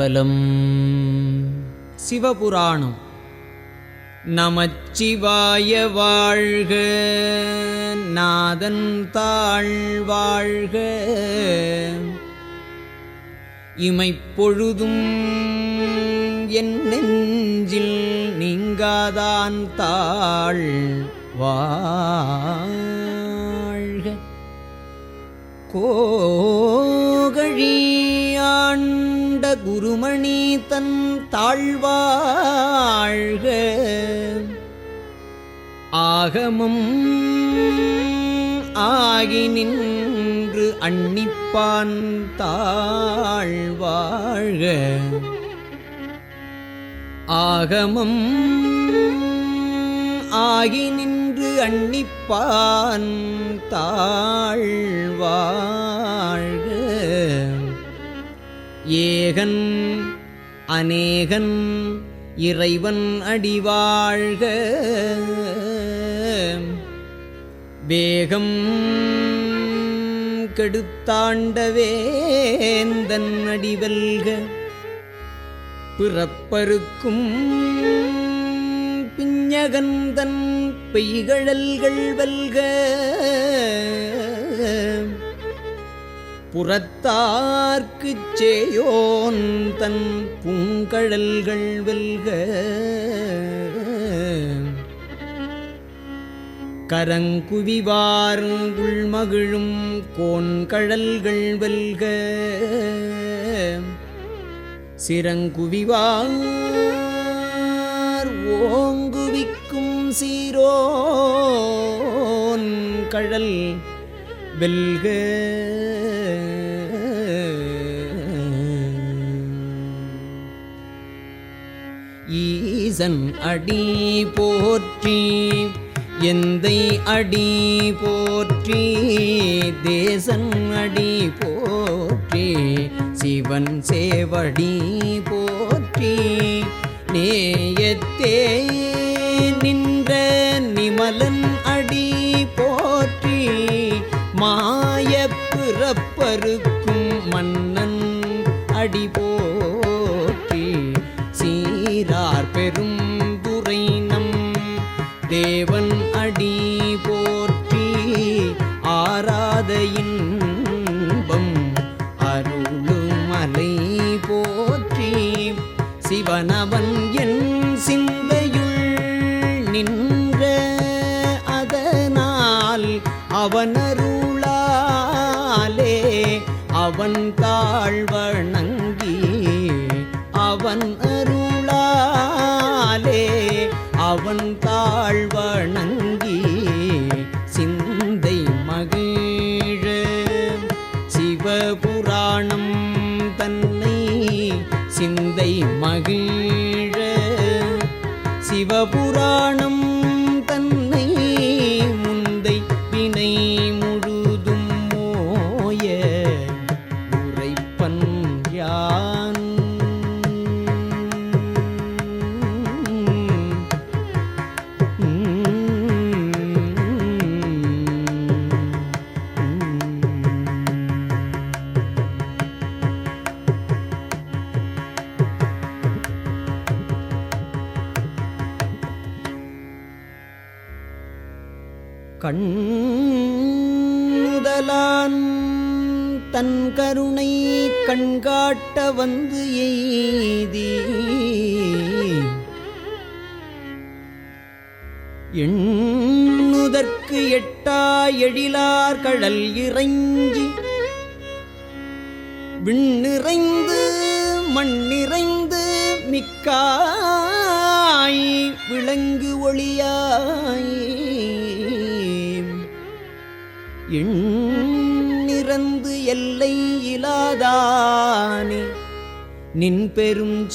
திருச்சிற்றம்பலம். சிவபுராணம். நமச்சிவாய வாழ்க, நாதன் தாழ் வாழ்க, இமைப்பொழுதும் என் நெஞ்சில் நீங்காதான் தாழ் வாழ்க. கோகழியாண்ட குருமணி தன் தாழ்வாழ்க, ஆகமம் ஆகி நின்று அன்னிப்பான் தாழ்வாழ்க. ஆகமம் ஆகி நின்று அன்னிப்பான் தாழ்வாழ்க. ஏகன் அநேகன் இறைவன் அடிவாழ்க. வேகம் கெடுத்தாண்ட வேந்தன் அடிவல்க. பிறப்பருக்கும் பிஞகந்தன் பெய்கழல்கள் வெல்க. புறத்தார்க்குச் சேயோன் தன் பூங்கழல்கள் வெல்க. கரங்குவிவார் உள்மகிழும் கோன்கழல்கள் வெல்க. சிரங்குவிவார் ஓங்குவிக்கும் சீரோன் கழல் வெல்க. ஈசன் அடி போற்றி, எந்தை அடி போற்றி, தேசன் அடி போற்றி, சிவன் சேவடி போற்றி, நேயத்தே நின்ற நிமலன் அடி போற்றி, மாயப் பிறப்பருக்கும் மன்னன் அடி போற்றி, சீரார் பெரும் துரை நம் தேவன் அடி போற்றி, ஆராத இன்பம் அருளுமலை போற்றி, சிவனவன் என் சிந்தையுள் நின்ற அதனால் அவனருளாலே அவன் தாழ்வணங்கி, அவன் அருளாலே அவன் தாழ்வணங்கி, சிந்தை மகிழ சிவபுராணம் தன்னை சிந்தை மகிழ சிவபுராணம் தன்னை முந்தை வினை முழுதும் மோய உரைப்பன் யான். கண்ணுதலான் தன் கருணை கண்காட்ட வந்து எய்தி, எண்ணுதற்கு எட்டா எழிலார் கழல் இறைஞ்சி, விண்ணிறைந்து மண்ணிறைந்து மிக்காய் விளங்கு ஒளியாய், எண்ணிறந்து எல்லை இலாதானே நின் பெரும்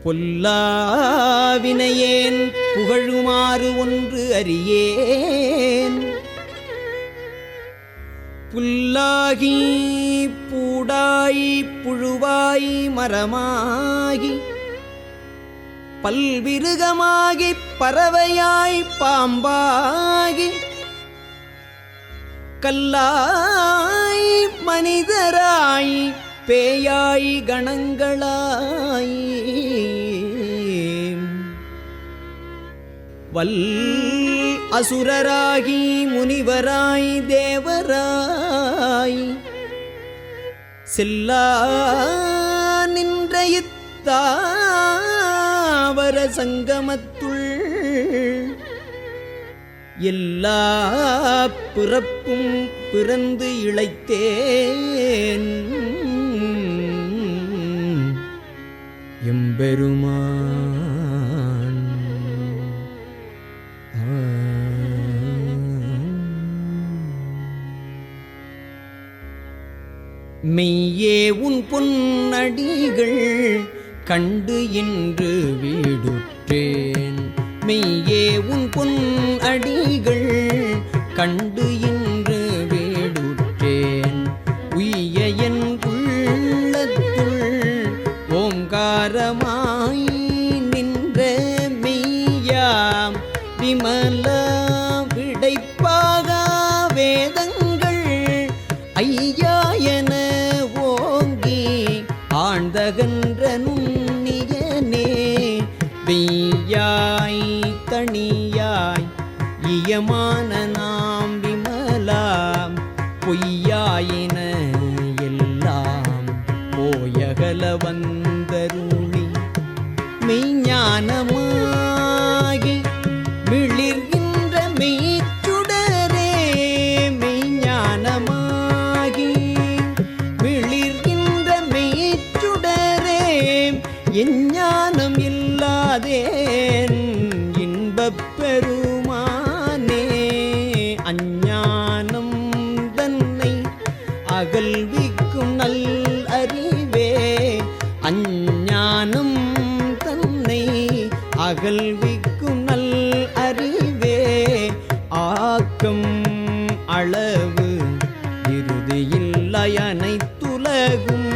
பொல்லாவினையேன் புகழுமாறு ஒன்று அறியேன். புல்லாகி பூடாய் புழுவாய் மரமாகி பல்விருகமாகிப் பறவையாய் பாம்பாகி கல்லாய் மனிதராய் பேயாய் கணங்களாய் வல் அசுரராகி முனிவராய் தேவராய் செல்லா நின்ற இத்தாவர சங்கமத்துள் எல்லா பிறப்பும் பிறந்து இளைத்தேன் எம்பெருமான். மெய்யே உன் பொன்னடிகள் கண்டு இன்று வீடுற்றேன். மெய்யே உன் பொன்னடிகள் கண்டு இன்று வீடுற்றேன். உய்ய என் உள்ளத்துள் ஓங்காரமாய் நின்ற மெய்யாம் விமலா விடைப்பாக வேதங்கள் ஐயா என ஓங்கி ஆழ்ந்தகன்ற நுண்ணியனே வெய்யாய் தனியாய் இயமான நாம் விமலாம் பொய்யாயின எல்லாம் போயகல வந்தருளி மெய்ஞானமாகி மிளிர்கின்ற மெய்ச்சுடரே. மெய்ஞானமாகி மிளிர்கின்ற மெய்ச்சுடரே எஞ்ஞானம் இல்லாதேன் இன்பப் பெருமானே. அஞ்ஞானம் தன்னை அகல்விக்கும் நல் அறிவே. அஞ்ஞானம் தன்னை அகல்விக்கும் நல் அறிவே. ஆக்கம் அளவு இறுதியில்லை அனைத்துலகும்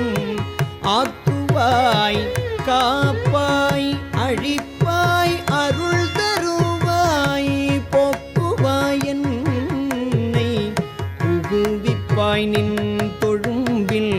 ஆக்குவாய் காப்பாய் அழிப்பாய் அருள் தருவாய் போக்குவாய் என்னை புகுவிப்பாய் நின் தொழும்பில்.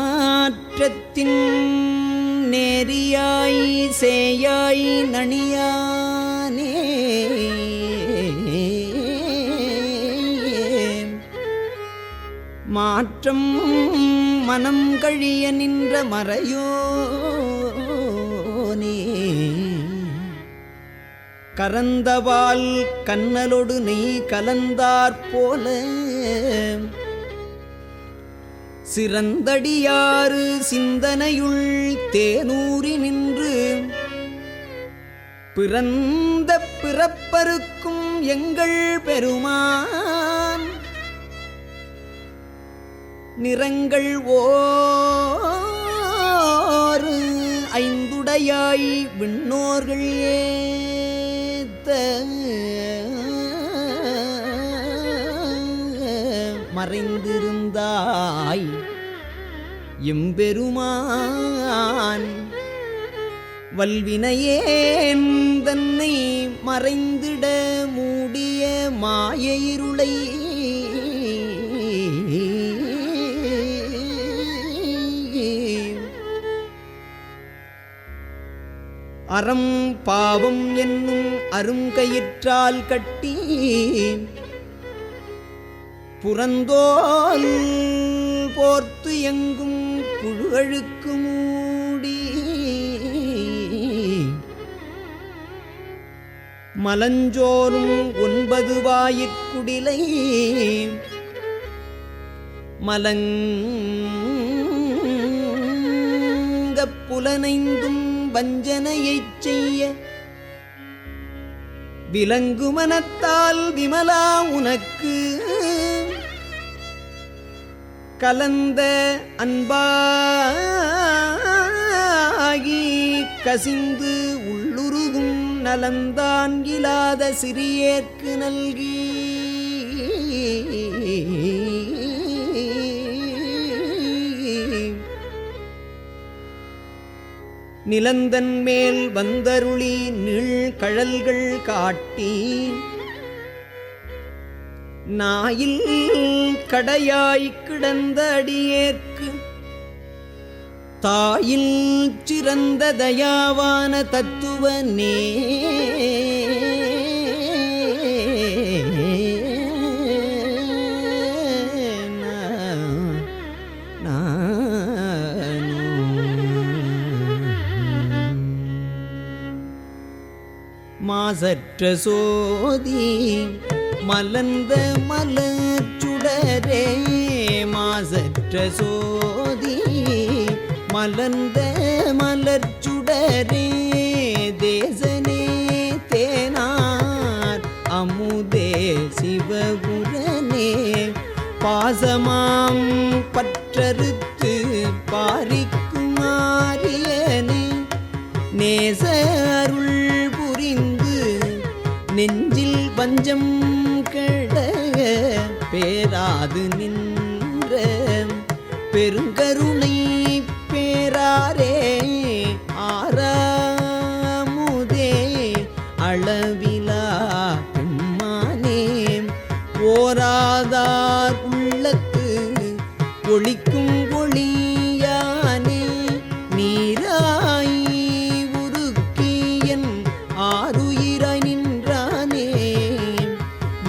நாற்றத்தின் நேரியாய் சேயாய் நணியானே மாற்றம் மனம் கழிய நின்ற மறையோனே. கரந்தவால் கண்ணலொடு நெய் கலந்தாற்போல சிறந்தடியாறு சிந்தனையுள் தேனூறி நின்று பிறந்த பிறப்பருக்கும் எங்கள் பெருமான் நிறங்கள் ஓர் ஐந்துடையாய் விண்ணோர்கள் ஏத்த மறைந்திருந்தாய் எம்பெருமான். வல்வினையேன் தன்னை மறைந்திட மூடிய மாய இருளை அறம் பாவம் என்னும் அருங்கயிற்றால் கட்டி புறந்தோல் போர்த்து எங்கும் புழுகழுக்கு மூடி மலஞ்சோறும் 9 வாயிற்குடிலை மலங்கப் புலனைந்தும் வஞ்சனையைச் செய்ய விலங்கு மனத்தால் விமலா உனக்கு கலந்த அன்பாகி கசிந்து உள்ளுருகும் நலந்தான் இலாத சிறியேற்கு நல்கி நிலந்தன் மேல் வந்தருளி நீழ்கழல்கள் காட்டி நாயில் கடையாய்க் கிடந்த அடியேற்கு தாயில் சிறந்த தயாவான தத்துவனே மாசற்ற சோதி மலர்ந்த மலர்ச்சுடரே மாசற்ற சோதி மலர்ந்த மலர்ச்சுடரே தேசனே தேனார் அமுதே சிவபுரனே பாசமாம் பற்றறுத்து பாரிக்குமாரியனே நேச அருள் புரிந்து நெஞ்சில் பஞ்சம் கெட பேராது நின்ற பெருங்கருணை பேராரே ஆறாமுதே அளவிலா பெம்மானே ஓராதார் உள்ளத்து ஒளிக்கும் ஒளியானே நீராய் உருக்கியன் ஆருயிராய் நின்றானே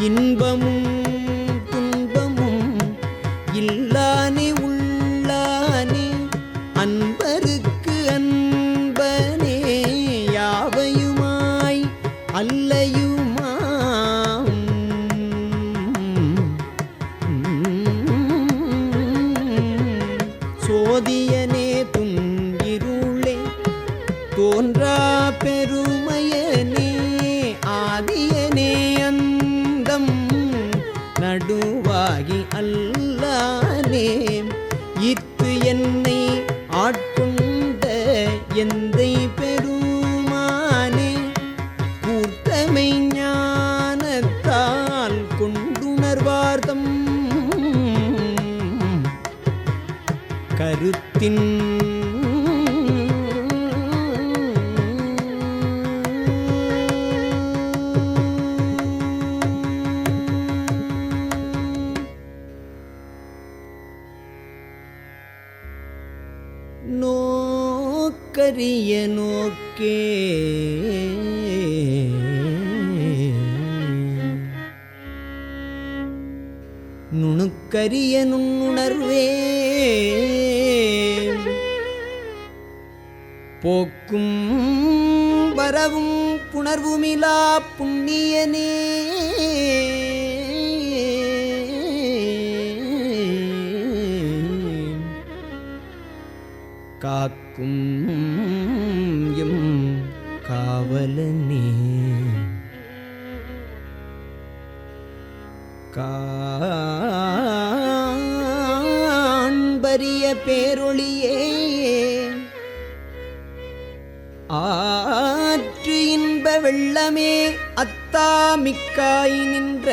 இன்பமும் துன்பமும் இல்லானே உள்ளானே அன்பருக்கு அன்பனே யாவையுமாய் அல்லையுமாம் சோதியனே துன்கிருளே தோன்றா பெருமையனே ஆதியனே அந்தம் நடுவாகி அல்லானே இத்து என்னை ஆட்கொண்ட எந்தை பெருமானே கூர்த்தமை ஞானத்தால் கொண்டுணர்வார்த்தம் கருத்தின் நோக்கரிய நோக்கே நுணுக்கரிய நுண்ணுணர்வே போக்கும் வரவும் புணர்வுமிலா புண்ணியனே காக்கும் எம் காவலனே காண்பரிய பேரொளியே ஆற்று இன்ப வெள்ளமே அத்தாமிக்காய் நின்ற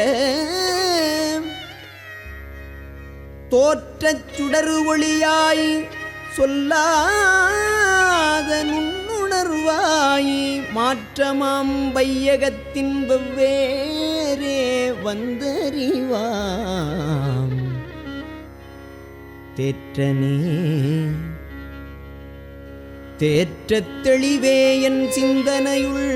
தோற்றச் சுடரு ஒளியாய் சொல்லாத நுண்ணுணர்வாய் மாற்றமாம் வையகத்தின் வெவ்வேறே வந்தறிவாம் தேற்றனே தேற்றத் தெளிவே என் சிந்தனையுள்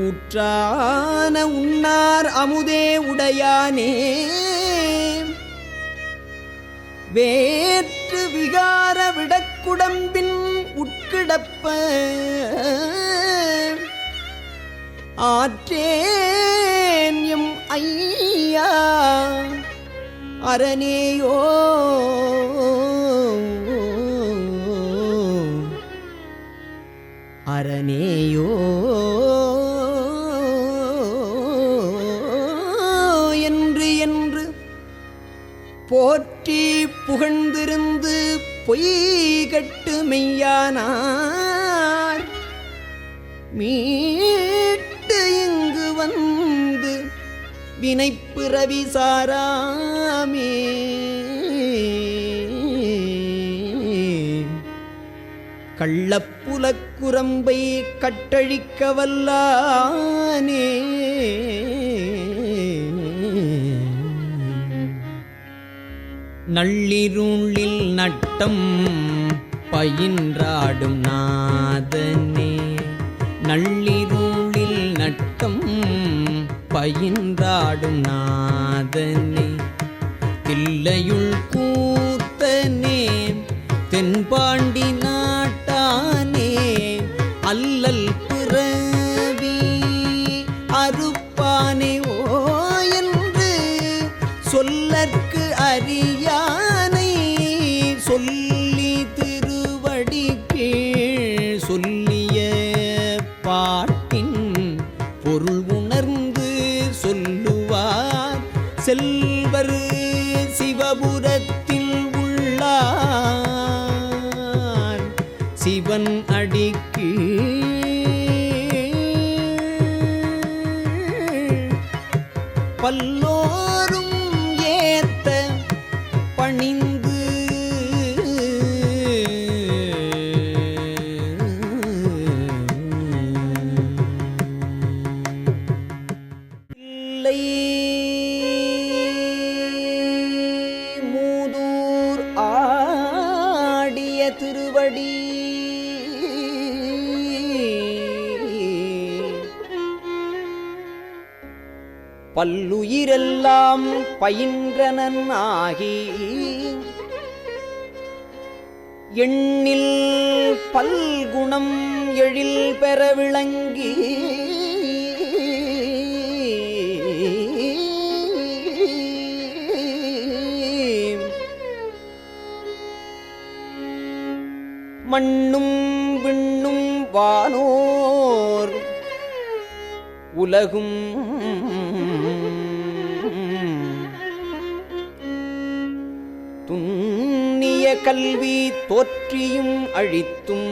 ஊற்றான உண்ணார் அமுதே உடையானே வேற்று விகார விடக்குடம்பின் உட்கிடப்ப ஆற்றேன் எம் ஐயா அரனேயோ அரனேயோ என்று என்று போற்றி புகழ்ந்திருந்து பொய் கட்டு மெய்யானார் மீட்டு இங்கு வந்து வினைப்பிறவி சாராமே. கள்ளப்புலக்குரம்பை கட்டழிக்க வல்லானே. நள்ளிருளில் நட்டம் பயின்றாடும் நாதனே. நள்ளிருளில் நட்டம் பயின்றாடும் நாதனே. தில்லையுள் கூத்தனே தென்பாண்டி நாட்டானே. அல்லல் பிறவி அறுப்பானே ஓ என்று சொல்லற்கு அறியானை சொல்லி திருவடி கீழ் சொல்லிய பாட்டின் பொருள் உணர்ந்து சொல்லுவார் செல்வர் சிவபுரத்தில் உள்ளார். சிவன் அடிக்கு பல்லோரும் ஏத்த பணிந்து இல்லை மூதூர் ஆடிய திருவடி பல்லுயிரெல்லாம் பயின்றனன் ஆகி எண்ணில் பல்குணம் எழில் பெற விளங்கி மண்ணும் விண்ணும் வானோர் உலகும் துண்ணிய கல்வி தோற்றியும் அழித்தும்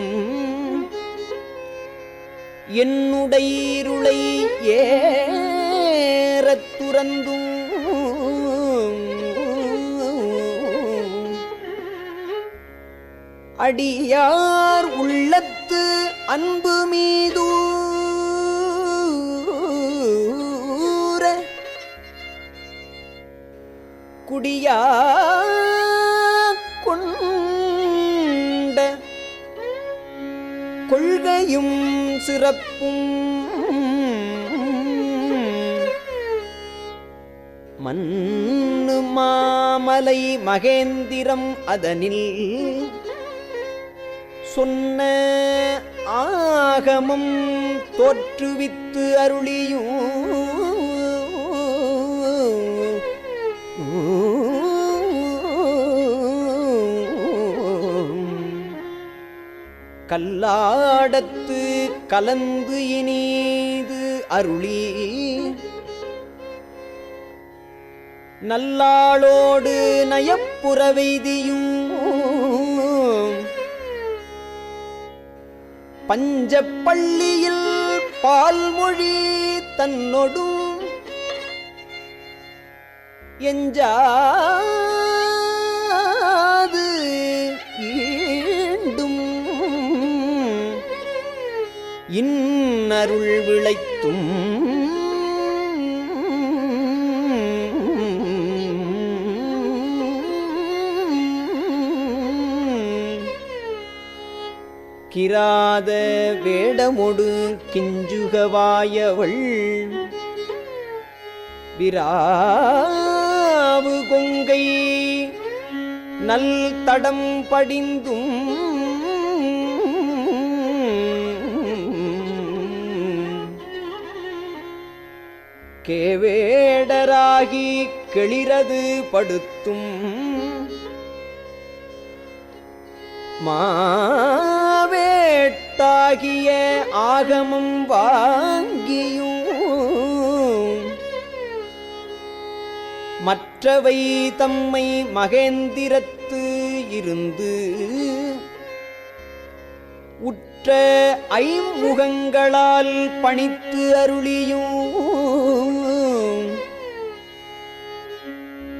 என்னுடையிருளை ஏறத் துறந்தும் அடியார் உள்ளத்து அன்பு மீதூர குடியா கொண்ட கொள்கையும் சிறப்பும் மன்னு மாமலை மகேந்திரம் அதனில் சொன்ன ஆகமம் தோற்றுவித்து அருளியும் கல்லாடத்து கலந்து இனிது அருளி நல்லாளோடு நயப்புறவெய்தியும் பஞ்சப்பள்ளியில் பால்மொழி தன்னொடும் எஞ்சாது ஈண்டும் இன்னருள் விளைத்தும் கிராத வேடமொடு கிஞ்சுகவாயவள் விராவு கொங்கை நல் தடம் படிந்தும் கேவேடராகி கெளிரது படுத்தும் மாவேட்டாகிய ஆகமம் வாங்கியும் மற்றவை தம்மை மகேந்திரத்து இருந்து உற்ற ஐமுகங்களால் பணித்து அருளியும்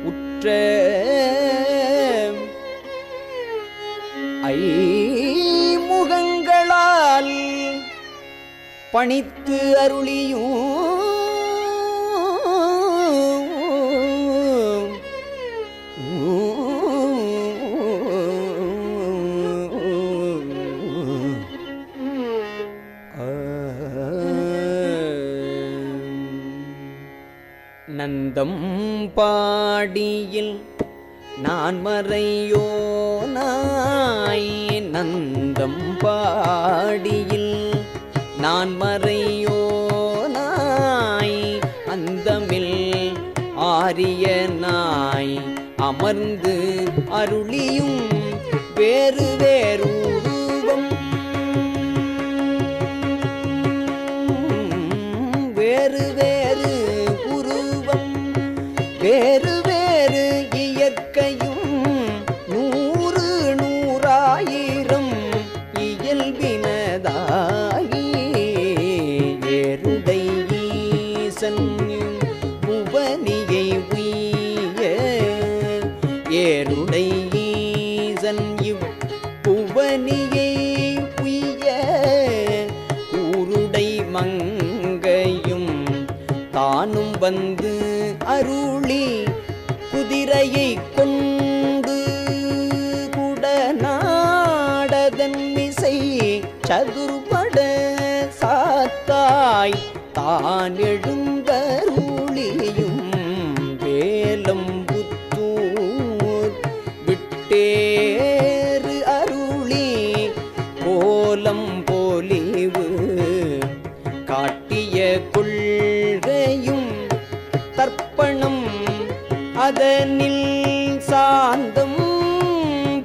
உற்ற ஐமுகங்களால் பணித்து அருளியும் நந்தம் பாடியில் நான் மறையோனாய் நந்தம் பாடியில் நான் மறையோனாய் அந்தமில் ஆரியனாய் அமர்ந்து அருளியும் வேறு வேறுருவம் வேறு வேறு உருவம் வேறு வேறு இயற்கையும் நூறு நூறாயிரம் இயல்பினதாகி ஏருடை ஈசன் புவனியை உய்ய ஏருடை ஈசன் புவனியை உய்ய ஊருடை மங்கையும் தானும் வந்து அருளி குதிரையை கொண்டு குடநாடதன் மிசை சதுர்பட சாத்தாய் தான் எழுந்தருளியும் வேலம் புத்தூர் விட்டேறு அருளி கோலம் போலிவு காட்டிய கொள்கையும் தர்ப்பணம் அதனில் சாந்தம்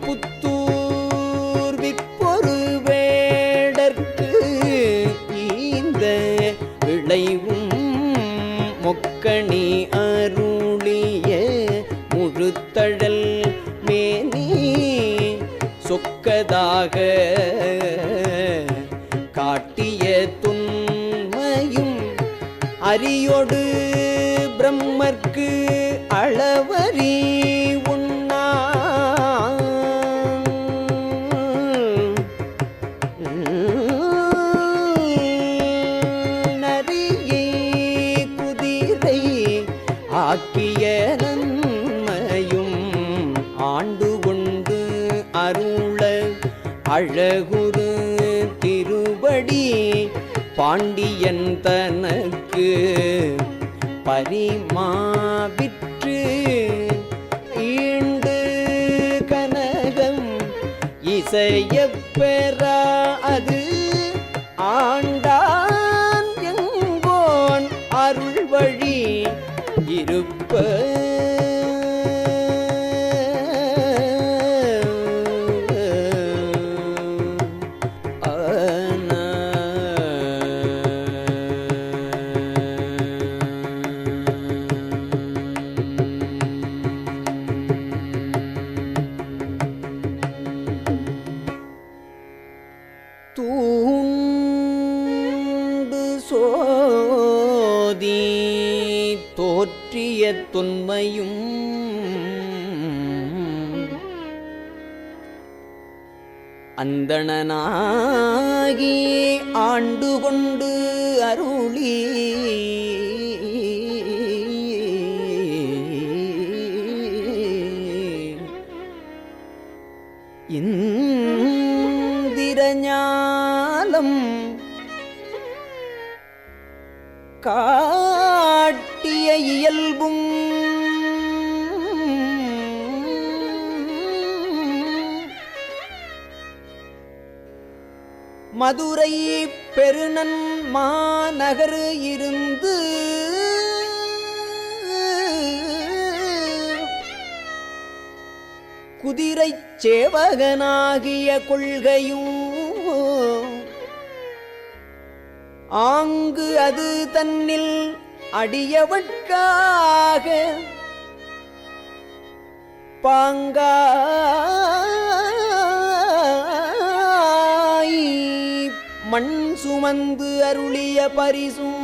புத்தூர் விற்பொரு வேடற்கு ஈந்த விளைவும் மொக்கணி அருளிய முழுத்தழல் மேனி சொக்கதாக காட்டிய துன்மையும் அரியோடு பிரம்மர்க்கு அளவரி உண்ணா நரியை குதிரை ஆக்கிய நன்மையும் ஆண்டு கொண்டு அருள அழகுரு திருவடி பாண்டியன் தனக்கு பரிமாவிற்று ஈண்டு கனகம் இசையப் பெறா அது ஆண்டான் எங்கோன் அருள் வழி இருப்ப தூண்டு சோதி தோற்றிய தொன்மையும் அந்தணனாகி ஆண்டு கொண்டு அருளி இந்திரஞாலம் காட்டிய இயல்பும் மதுரை பெருநன் மாநகர் இருந்து குதிரைச் சேவகனாகிய கொள்கையும் ஆங்கு அது தன்னில் அடியவட்காக பாங்காய் மண் சுமந்து அருளிய பரிசும்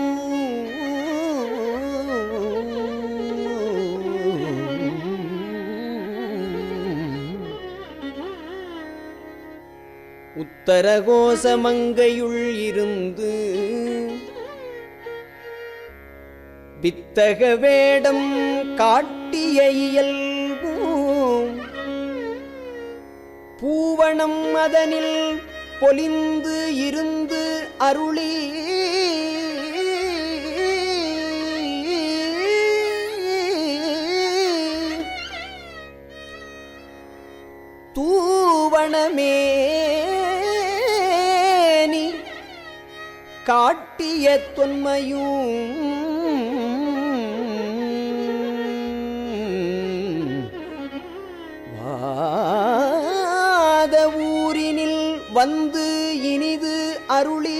உத்தரகோசமங்கையுள் இருந்து வித்தக வேடம் காட்டிய இயல்பும் பூவணம் அதனில் பொலிந்து இருந்து அருளி தூவணமேனி காட்டிய தொன்மையும் வாத ஊரினில் வந்து இனிது அருளி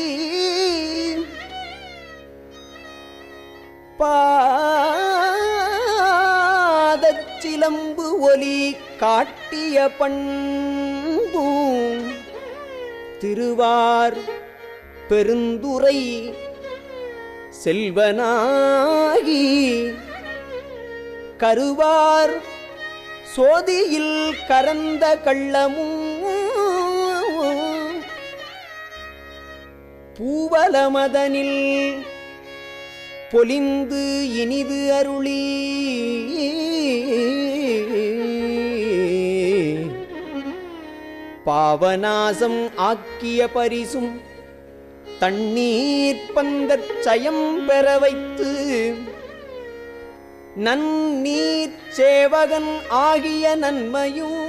பாதச்சிலம்பு ஒலி காட்டிய பண்பும் திருவார் பெருந்துரை செல்வனாகி கருவார் சோதியில் கரந்த கள்ளமும் பூவலமதனில் பொலிந்து இனிது அருளி பாவநாசம் ஆக்கிய பரிசும் தண்ணீர் பந்தற் சயம் பெற வைத்து நன்னீர் சேவகன் ஆகிய நன்மையும்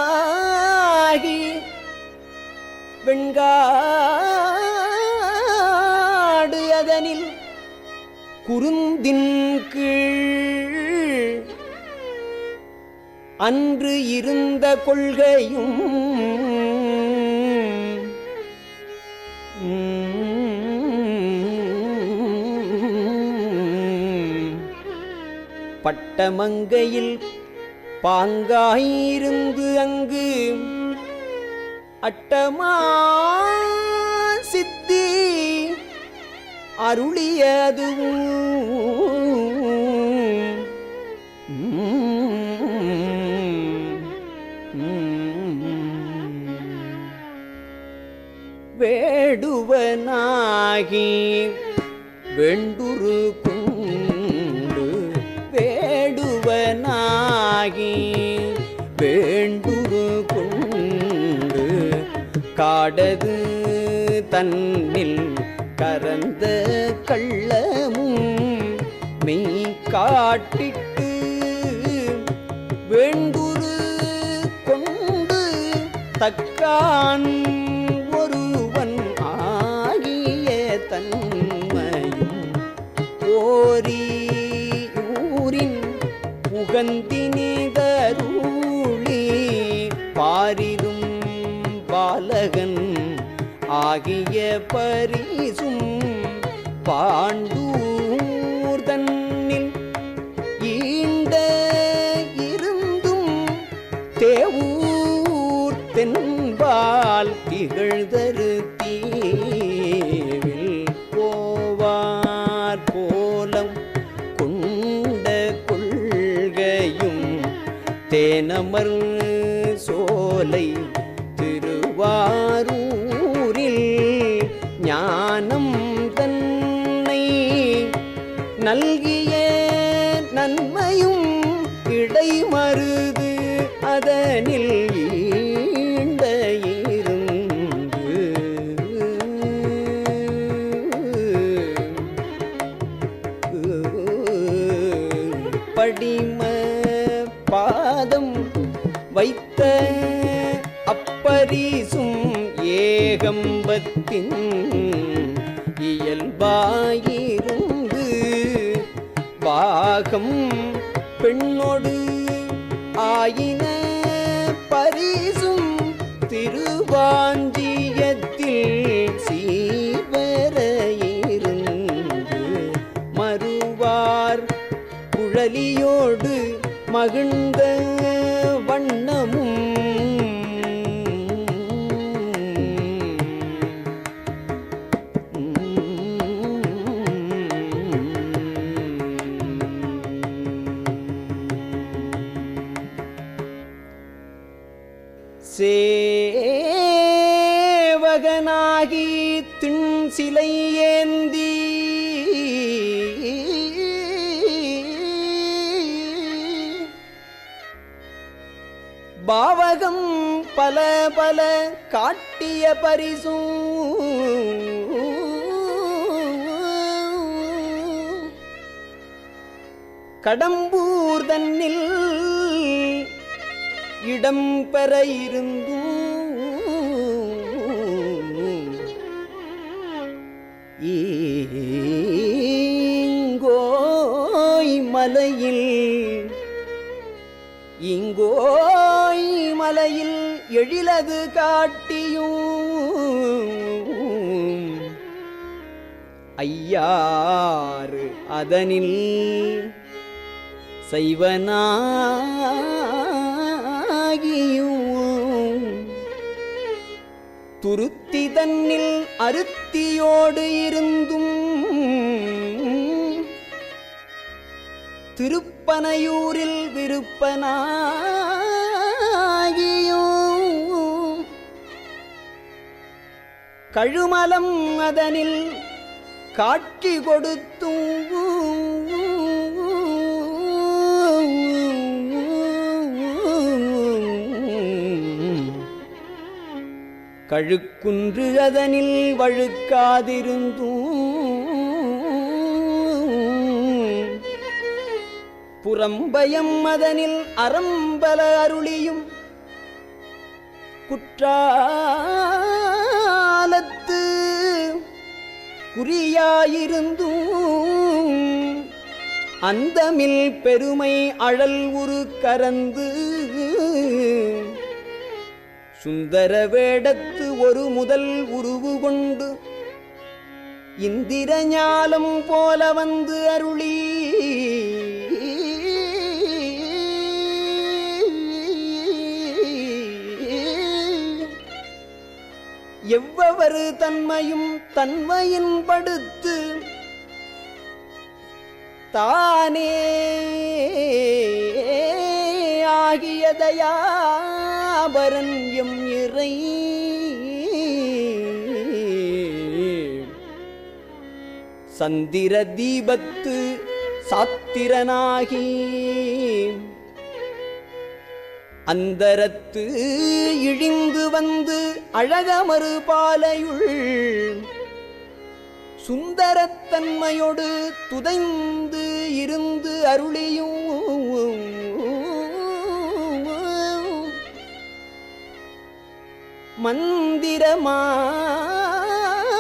விருந்தினாகி வெண்காடு அதனில் குருந்தின் கீழ் அன்று இருந்த கொள்கையும் பட்டமங்கையில் பாங்காயிருந்து அங்கு அட்டமா சித்தி அருளியதுவும் வேடுவனாகி வெண்டுரு குண்டு வேடுவனாகி வேண்டுரு குண்டு காடது தன்னில் கரந்த கள்ளமும் மெய் காட்டிட்டு வேண்டுரு கொண்டு தக்கான் ஒருவன் ஆகிய தன்மையும் ஓரி ஊரின் உகந்தினிதருளி பாரிதும் பாலகன் ஆகிய பரிசும் பாண்டூர் தன்னில் ஈண்ட இருந்தும் தேவூர் தென்பால் திகழ்தரு தீவில் போவார் கோலம் கொண்ட கொள்கையும் தேனமர் சோலை திருவாரூரில் ஞானம் தன்னை நல்கிய நன்மையும் இடைமருது அதனில் ஈண்ட இருந்து படிம பாதம் வைத்த அப்பரிசும் ஏகம்பத்தின் இயல்பாயிருந்து பாகம் பெண்ணோடு ஆயின பரிசும் திருவாஞ்சியத்தில் சீவர இருந்து மகிழ்ந்த வண்ணமும் சேவகனாகி திண் சிலை ஏந்தி பாவகம் பல பல காட்டிய பரிசும் கடம்பூர் தன்னில் இடம் பெற இருந்தும் இங்கோய் மலையில் எழிலது காட்டியும் ஐயாறு அதனில் செய்வனாகியும் துருத்தி தன்னில் அருத்தியோடு இருந்தும் திருப்பனையூரில் விருப்பனாகியும் கழுமலம் அதனில் காட்சி கொடுத்தும் கழுக்குன்று அதனில் வழுக்காதிருந்தும் புறம்பயம் அதனில் அறம்பல அருளியும் குற்றாலத்து குறியாயிருந்தும் அந்தமில் பெருமை அழல் உரு கரந்து சுந்தர வேடத்து ஒரு முதல் உருவு கொண்டு இந்திர ஞாலம் போல வந்து அருளி எவ்வவர் தன்மையும் தன்மையின் படுத்து தானே ஆகியதையாபரன் எம் இறை சந்திர தீபத்து சாத்திரனாகி அந்தரத்து இழிந்து வந்து அழகமறு பாலையுள் சுந்தரத்தன்மையோடு துதைந்து இருந்து அருளியும்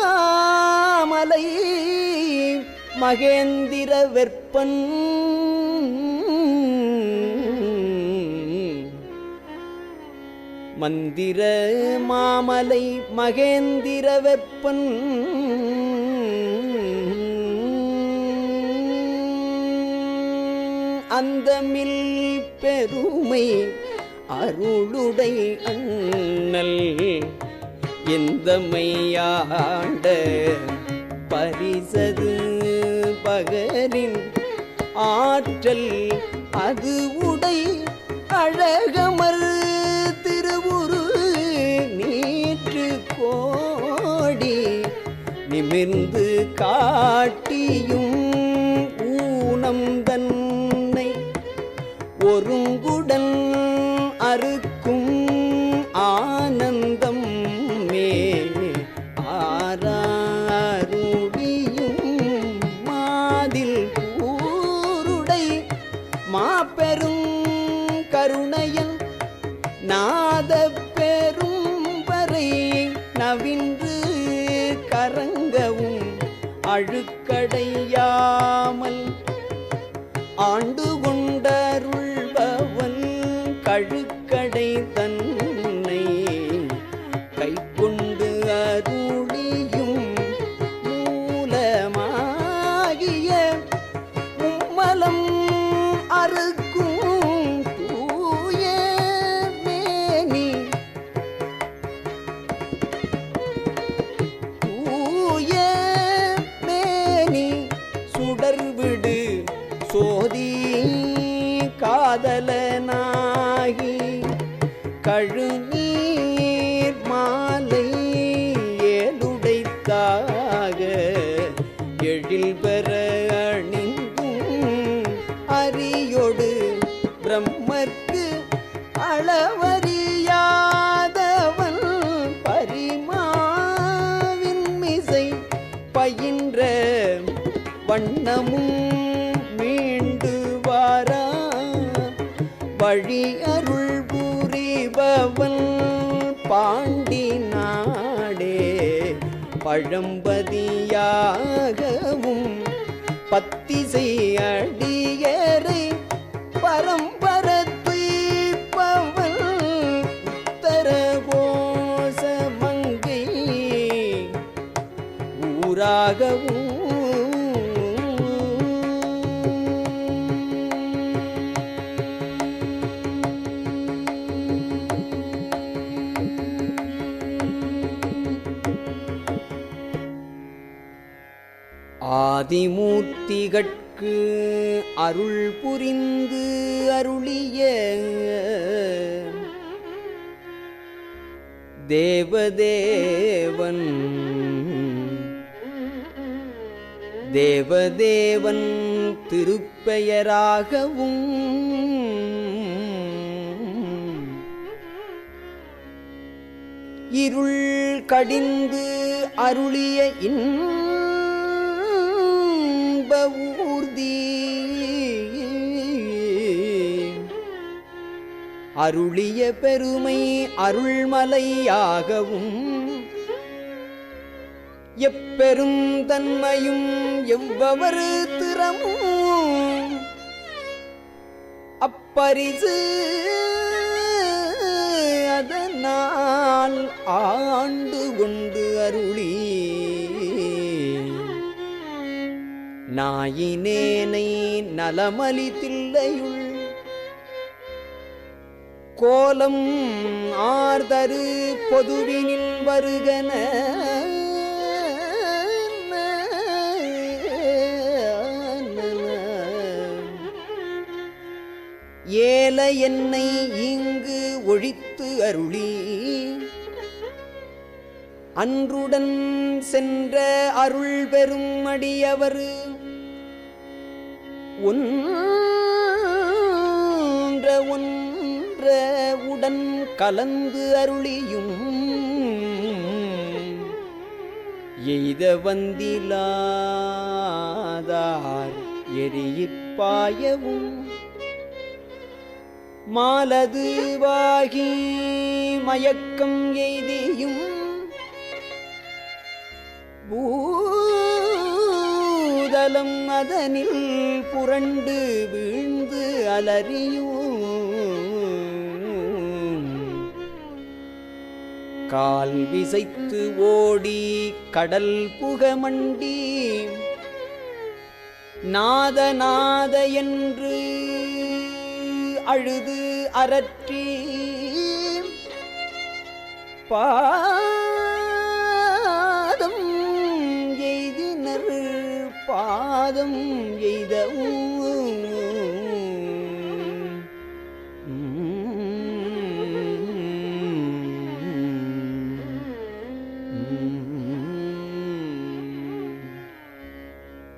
மந்திரமாமலை மகேந்திர வெற்பன் மந்திர மாமலை மகேந்திர வெற்பன் அந்தமில் பெருமை அருளுடை அண்ணல் எந்தமையாண்ட பரிசது பகரின் ஆற்றல் அது உடை அழகமர் திருவுரு நீற்று கோடி நிமிர்ந்து காட்டியும் ஊனம் தன்னை ஒருங்குடன் அறுக்கும் ஆனந்தம் மே ஆராருடியும் மாதில் கூருடை மாபெரும் கருணையன் நாத பெரும் வரை நவின்று கரங்கவும் அழுக்கடையாமல் ஆண்டு கொண்டருள்பவன் கழுக்கடை தன்னை கை கொண்டு அருளியும் மூலமாகிய மும்மலம் அறுக்கும் கடலனாகி கழுநீர் மாலை ஏலுடைத்தாக எழில் பெற அணிந்தும் அரியோடு பிரம்மர்க்கு அளவறியாதவன் பரிமாவின் மிசை பயின்ற வண்ணமும் மீண்டு வாரா வழி அருள் புரிபவன் பாண்டி நாடே பழம்பதியாகவும் பத்திசை அடியரை பரம்பரத்துய்ப்பவன் உத்தரகோச மங்கை ஊராகவும் ஆதிமூர்த்திகட்கு அருள் புரிந்து அருளிய தேவதேவன் தேவதேவன் திருப்பெயராகவும் இருள் கடிந்து அருளிய ஊர்தி அருளிய பெருமை அருள்மலையாகவும் எப்பெரும் தன்மையும் எவ்வவரு திறமும் அப்பரிசு அதனால் ஆண்டு கொண்டு அருளி நாயினேனை நலமலி தில்லையுள் கோலம் ஆர்தரு பொதுவினில் வருகன ஏல என்னை இங்கு ஒழித்து அருளி அன்றுடன் சென்ற அருள் பெரும் அடியவர் ஒன்ற உடன் கலந்து அருளியும் எய்த வந்திலாதார் எரியிற்பாயவும் மாலது வாகி மயக்கம் எய்தியும் பூதலம் அதனில் புரண்டு வீழ்ந்து அலறியும் கால் விசைத்து ஓடி கடல் புகமண்டி நாத நாத என்று அழுது அரற்றி பாதம் எய்தினர் பாதம் எய்தவும்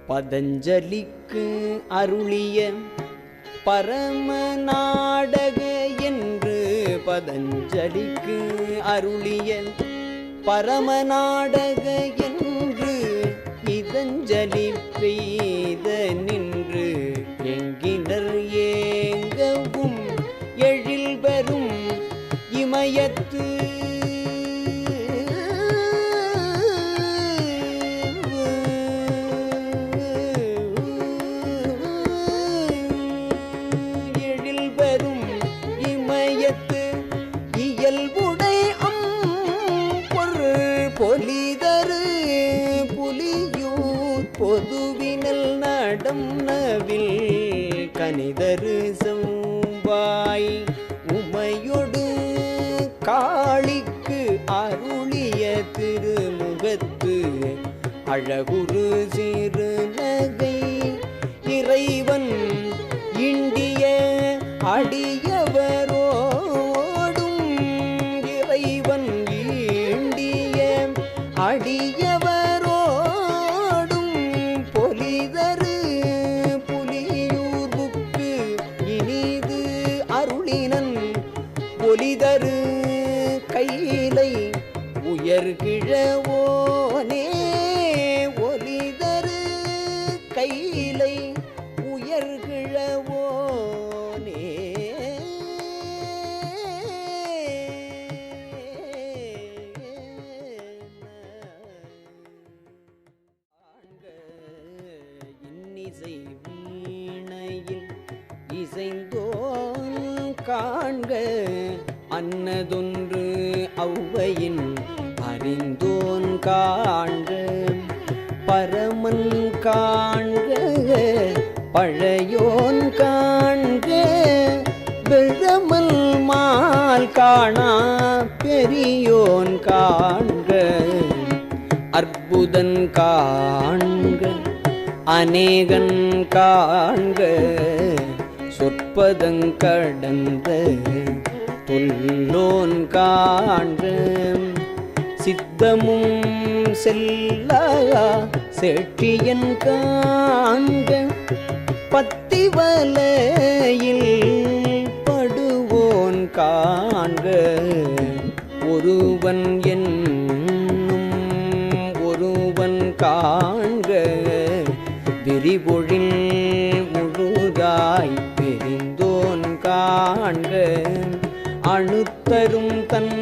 பதஞ்சலிக்கு அருளிய பரம நாடக என்று பதஞ்சலிக்கு அருளிய பரம நாடக என்று இதஞ்சலி பெய்த நின்று எங்கினர் ஏங்கவும் எழில் பெறும் இமயத்து பொலிதரு புலியூர் பொதுவினல் நடம் நவில் கனிதரு செவ்வாய் உமையொடு காளிக்கு அருளிய திருமுகத்து அழகுரு சிறு நகை இறைவன் இண்டிய அடி அடியவரோடும் இறைவன் ஈண்டிய அடியவரோடும் பொலிதரு புலியூர்வுக்கு இனிது அருளினன் பொலிதரு கையிலை உயர்கிழவோனே ஒலிதரு கையிலை உயர்கிழவோனே இன்னிசை வீணையில் இசைந்தோன் காண்க அன்னதொன்று ஔவையின் அறிந்தோன் காண்க பரமன் காண்க பழையோன் காண்க வெள்ளமல் மால் காணா பெரியோன் காண்க அற்புதன் காண்க அநேகன் காண்க சொற்பதங்கடந்த தொல்லோன் காண்க சித்தமும் செல்லா செட்டியன் காண்க பத்திவலையில் படுவோன் காண்க ஒருவன் என்னும் ஒருவன் காண்க விரிபொழில் முழுதாய் பெரிந்தோன் காண்க அணுத்தரும் தன்